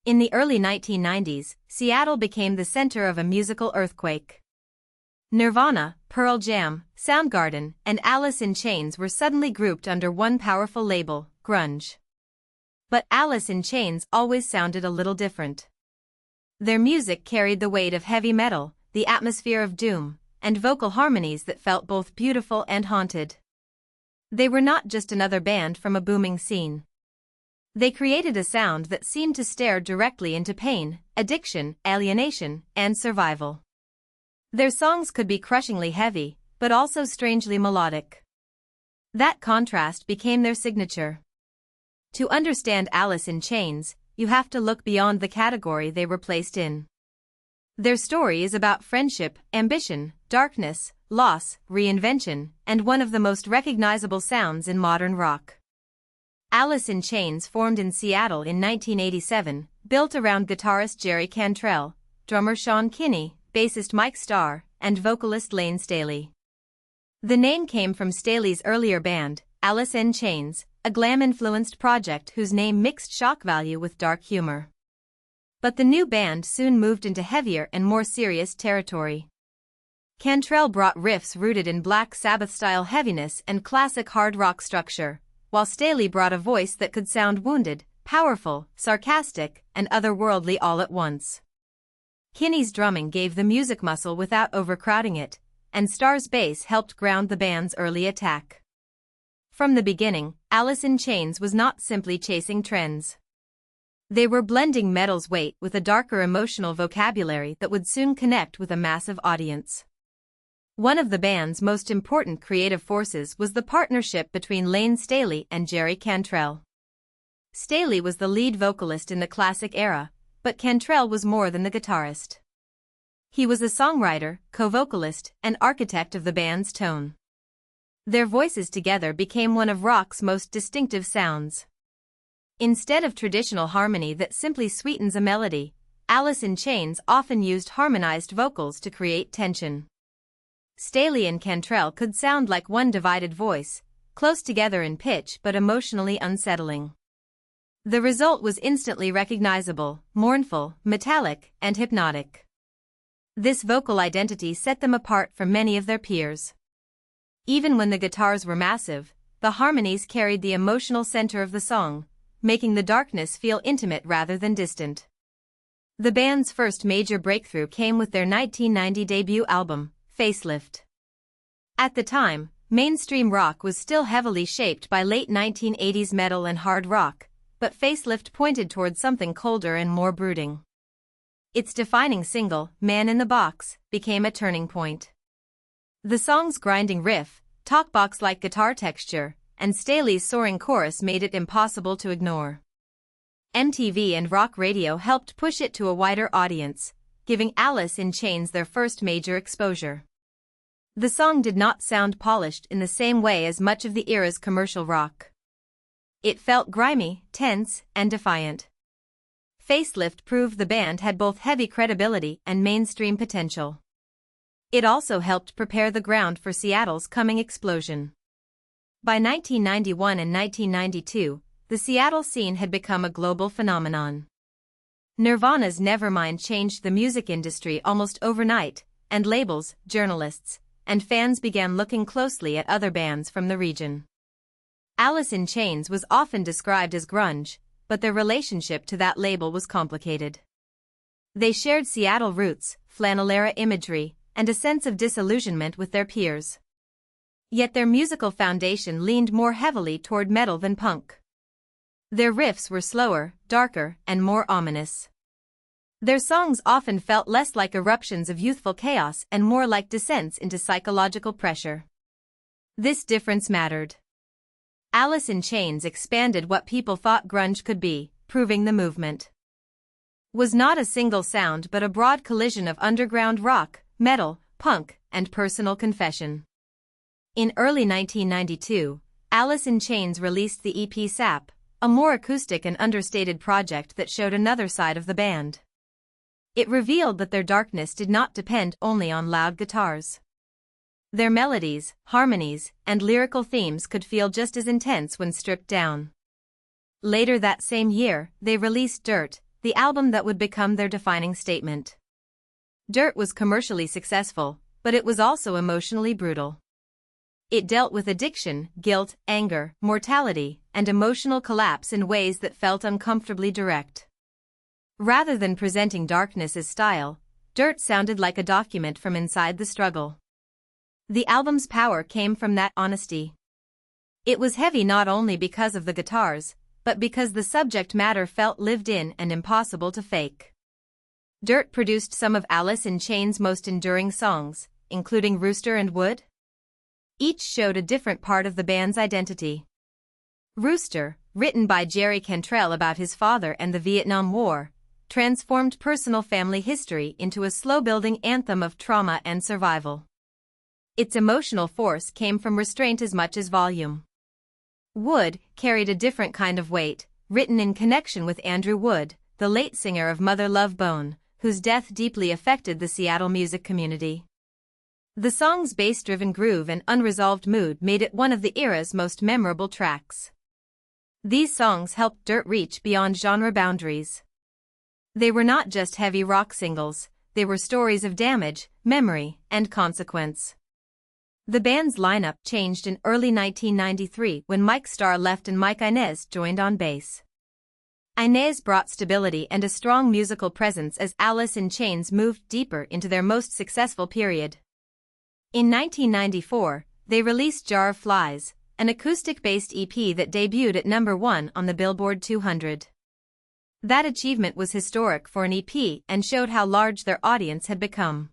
In the early 1990s, Seattle became the center of a musical earthquake. Nirvana, Pearl Jam, Soundgarden, and Alice in Chains were suddenly grouped under one powerful label, grunge. But Alice in Chains always sounded a little different. Their music carried the weight of heavy metal, the atmosphere of doom, and vocal harmonies that felt both beautiful and haunted. They were not just another band from a booming scene. They created a sound that seemed to stare directly into pain, addiction, alienation, and survival. Their songs could be crushingly heavy, but also strangely melodic. That contrast became their signature. To understand Alice in Chains, you have to look beyond the category they were placed in. Their story is about friendship, ambition, darkness, loss, reinvention, and one of the most recognizable sounds in modern rock. Alice in Chains formed in Seattle in 1987, built around guitarist Jerry Cantrell, drummer Sean Kinney, bassist Mike Starr, and vocalist Lane Staley. The name came from Staley's earlier band, Alice in Chains, a glam-influenced project whose name mixed shock value with dark humor. But the new band soon moved into heavier and more serious territory. Cantrell brought riffs rooted in Black Sabbath-style heaviness and classic hard rock structure, while Staley brought a voice that could sound wounded, powerful, sarcastic, and otherworldly all at once. Kinney's drumming gave the music muscle without overcrowding it, and Starr's bass helped ground the band's early attack. From the beginning, Alice in Chains was not simply chasing trends. They were blending metal's weight with a darker emotional vocabulary that would soon connect with a massive audience. One of the band's most important creative forces was the partnership between Lane Staley and Jerry Cantrell. Staley was the lead vocalist in the classic era, but Cantrell was more than the guitarist. He was a songwriter, co-vocalist, and architect of the band's tone. Their voices together became one of rock's most distinctive sounds. Instead of traditional harmony that simply sweetens a melody, Alice in Chains often used harmonized vocals to create tension. Staley and Cantrell could sound like one divided voice, close together in pitch but emotionally unsettling. The result was instantly recognizable, mournful, metallic, and hypnotic. This vocal identity set them apart from many of their peers. Even when the guitars were massive, the harmonies carried the emotional center of the song, making the darkness feel intimate rather than distant. The band's first major breakthrough came with their 1990 debut album, Faceless. At the time, mainstream rock was still heavily shaped by late 1980s metal and hard rock, but Faceless pointed toward something colder and more brooding. Its defining single, Man in the Box, became a turning point. The song's grinding riff, talkbox-like guitar texture, and Staley's soaring chorus made it impossible to ignore. MTV and rock radio helped push it to a wider audience, giving Alice in Chains their first major exposure. The song did not sound polished in the same way as much of the era's commercial rock. It felt grimy, tense, and defiant. Faceless proved the band had both heavy credibility and mainstream potential. It also helped prepare the ground for Seattle's coming explosion. By 1991 and 1992, the Seattle scene had become a global phenomenon. Nirvana's Nevermind changed the music industry almost overnight, and labels, journalists, and fans began looking closely at other bands from the region. Alice in Chains was often described as grunge, but their relationship to that label was complicated. They shared Seattle roots, flannel-era imagery, and a sense of disillusionment with their peers. Yet their musical foundation leaned more heavily toward metal than punk. Their riffs were slower, darker, and more ominous. Their songs often felt less like eruptions of youthful chaos and more like descents into psychological pressure. This difference mattered. Alice in Chains expanded what people thought grunge could be, proving the movement was not a single sound but a broad collision of underground rock, metal, punk, and personal confession. In early 1992, Alice in Chains released the EP Sap, a more acoustic and understated project that showed another side of the band. It revealed that their darkness did not depend only on loud guitars. Their melodies, harmonies, and lyrical themes could feel just as intense when stripped down. Later that same year, they released Dirt, the album that would become their defining statement. Dirt was commercially successful, but it was also emotionally brutal. It dealt with addiction, guilt, anger, mortality, and emotional collapse in ways that felt uncomfortably direct. Rather than presenting darkness as style, Dirt sounded like a document from inside the struggle. The album's power came from that honesty. It was heavy not only because of the guitars, but because the subject matter felt lived in and impossible to fake. Dirt produced some of Alice in Chains' most enduring songs, including Rooster and Wood. Each showed a different part of the band's identity. Rooster, written by Jerry Cantrell about his father and the Vietnam War, transformed personal family history into a slow-building anthem of trauma and survival. Its emotional force came from restraint as much as volume. Wood carried a different kind of weight, written in connection with Andrew Wood, the late singer of Mother Love Bone, whose death deeply affected the Seattle music community. The song's bass-driven groove and unresolved mood made it one of the era's most memorable tracks. These songs helped Dirt reach beyond genre boundaries. They were not just heavy rock singles, they were stories of damage, memory, and consequence. The band's lineup changed in early 1993 when Mike Starr left and Mike Inez joined on bass. Inez brought stability and a strong musical presence as Alice in Chains moved deeper into their most successful period. In 1994, they released Jar of Flies, an acoustic-based EP that debuted at #1 on the Billboard 200. That achievement was historic for an EP and showed how large their audience had become.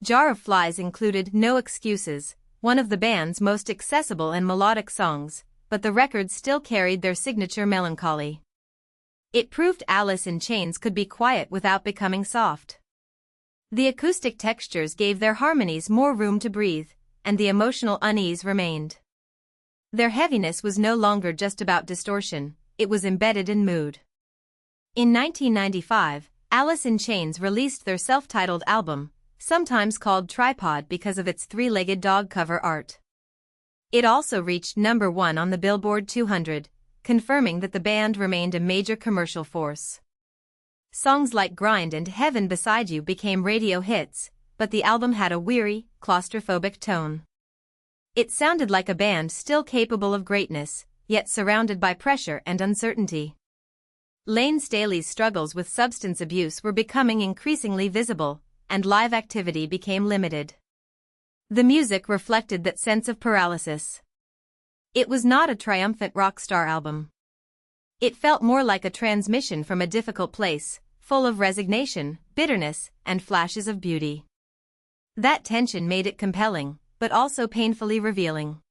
Jar of Flies included No Excuses, one of the band's most accessible and melodic songs, but the record still carried their signature melancholy. It proved Alice in Chains could be quiet without becoming soft. The acoustic textures gave their harmonies more room to breathe, and the emotional unease remained. Their heaviness was no longer just about distortion, it was embedded in mood. In 1995, Alice in Chains released their self-titled album, sometimes called Tripod because of its three-legged dog cover art. It also reached #1 on the Billboard 200, confirming that the band remained a major commercial force. Songs like Grind and Heaven Beside You became radio hits, but the album had a weary, claustrophobic tone. It sounded like a band still capable of greatness, yet surrounded by pressure and uncertainty. Lane Staley's struggles with substance abuse were becoming increasingly visible, and live activity became limited. The music reflected that sense of paralysis. It was not a triumphant rock star album. It felt more like a transmission from a difficult place, full of resignation, bitterness, and flashes of beauty. That tension made it compelling, but also painfully revealing.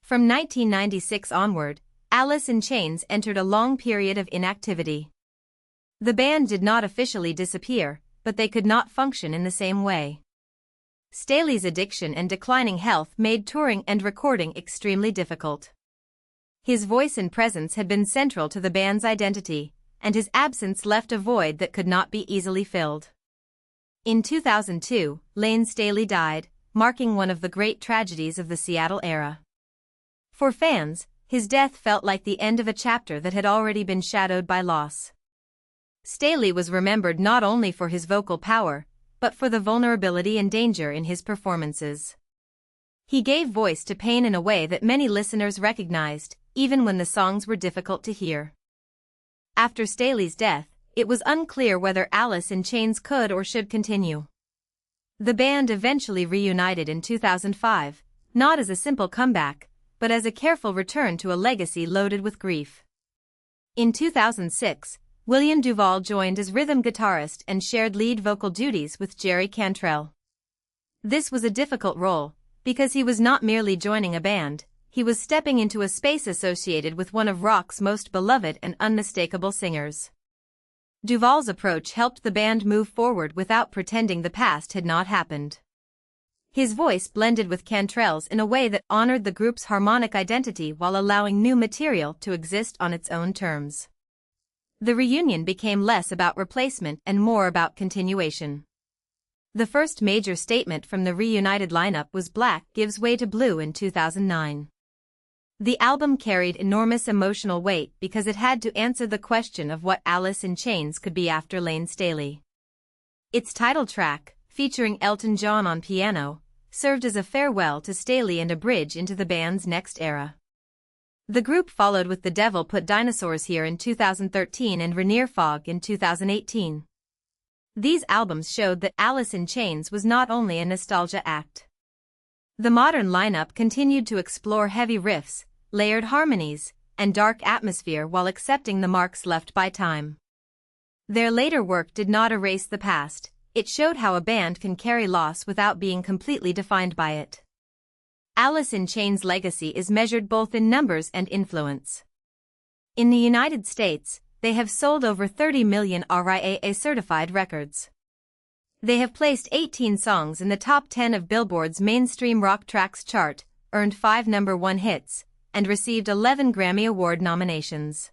From 1996 onward, Alice in Chains entered a long period of inactivity. The band did not officially disappear, but they could not function in the same way. Staley's addiction and declining health made touring and recording extremely difficult. His voice and presence had been central to the band's identity, and his absence left a void that could not be easily filled. In 2002, Lane Staley died, marking one of the great tragedies of the Seattle era. For fans, his death felt like the end of a chapter that had already been shadowed by loss. Staley was remembered not only for his vocal power, but for the vulnerability and danger in his performances. He gave voice to pain in a way that many listeners recognized, even when the songs were difficult to hear. After Staley's death, it was unclear whether Alice in Chains could or should continue. The band eventually reunited in 2005, not as a simple comeback, but as a careful return to a legacy loaded with grief. In 2006, William Duvall joined as rhythm guitarist and shared lead vocal duties with Jerry Cantrell. This was a difficult role, because he was not merely joining a band, he was stepping into a space associated with one of rock's most beloved and unmistakable singers. Duvall's approach helped the band move forward without pretending the past had not happened. His voice blended with Cantrell's in a way that honored the group's harmonic identity while allowing new material to exist on its own terms. The reunion became less about replacement and more about continuation. The first major statement from the reunited lineup was Black Gives Way to Blue in 2009. The album carried enormous emotional weight because it had to answer the question of what Alice in Chains could be after Lane Staley. Its title track, featuring Elton John on piano, served as a farewell to Staley and a bridge into the band's next era. The group followed with The Devil Put Dinosaurs Here in 2013 and Rainier Fog in 2018. These albums showed that Alice in Chains was not only a nostalgia act. The modern lineup continued to explore heavy riffs, layered harmonies, and dark atmosphere while accepting the marks left by time. Their later work did not erase the past, it showed how a band can carry loss without being completely defined by it. Alice in Chains' legacy is measured both in numbers and influence. In the United States, they have sold over 30 million RIAA-certified records. They have placed 18 songs in the top 10 of Billboard's mainstream rock tracks chart, earned 5 #1 hits, and received 11 Grammy Award nominations.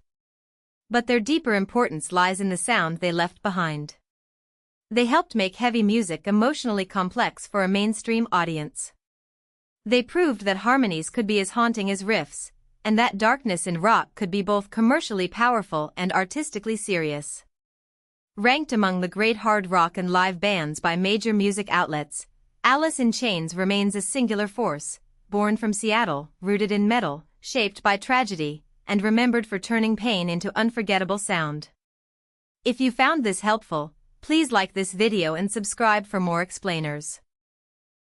But their deeper importance lies in the sound they left behind. They helped make heavy music emotionally complex for a mainstream audience. They proved that harmonies could be as haunting as riffs, and that darkness in rock could be both commercially powerful and artistically serious. Ranked among the great hard rock and live bands by major music outlets, Alice in Chains remains a singular force, born from Seattle, rooted in metal, shaped by tragedy, and remembered for turning pain into unforgettable sound. If you found this helpful, please like this video and subscribe for more explainers.